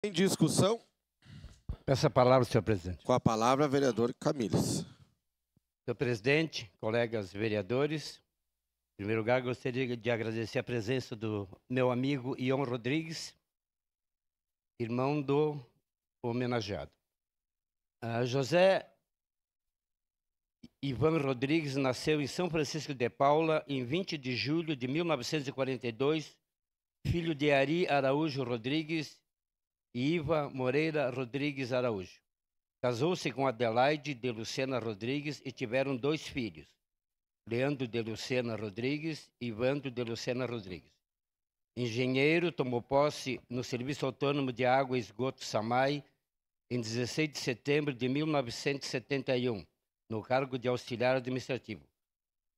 Em discussão? Peço a palavra, senhor presidente. Com a palavra, vereador Camilles. Senhor presidente, colegas vereadores, em primeiro lugar, gostaria de agradecer a presença do meu amigo Ion Rodrigues, irmão do homenageado. José Ivan Rodrigues nasceu em São Francisco de Paula em 20 de julho de 1942, filho de Ari Araújo Rodrigues e Iva Moreira Rodrigues Araújo. Casou-se com Adelaide de Lucena Rodrigues e tiveram 2 filhos, Leandro de Lucena Rodrigues e Ivandro de Lucena Rodrigues. Engenheiro, tomou posse no Serviço Autônomo de Água e Esgoto SAMAI em 16 de setembro de 1971, no cargo de auxiliar administrativo.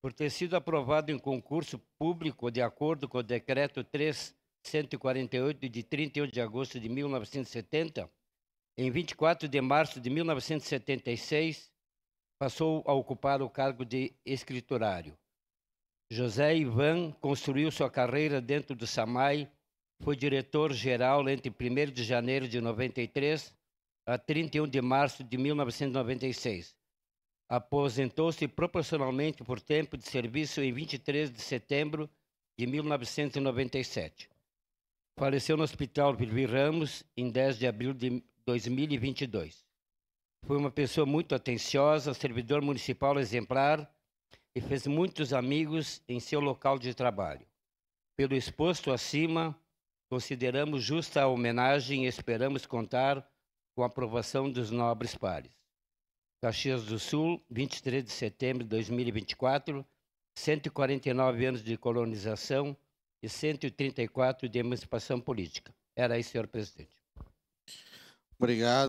Por ter sido aprovado em concurso público de acordo com o Decreto 3.148 de 31 de agosto de 1970, em 24 de março de 1976, passou a ocupar o cargo de escriturário. José Ivan construiu sua carreira dentro do SAMAI, foi diretor-geral entre 1º de janeiro de 93 a 31 de março de 1996. Aposentou-se proporcionalmente por tempo de serviço em 23 de setembro de 1997. Faleceu no Hospital Vivi Ramos em 10 de abril de 2022. Foi uma pessoa muito atenciosa, servidor municipal exemplar e fez muitos amigos em seu local de trabalho. Pelo exposto acima, consideramos justa a homenagem e esperamos contar com a aprovação dos nobres pares. Caxias do Sul, 23 de setembro de 2024, 149 anos de colonização e 134 de emancipação política. Era isso, senhor presidente. Obrigado.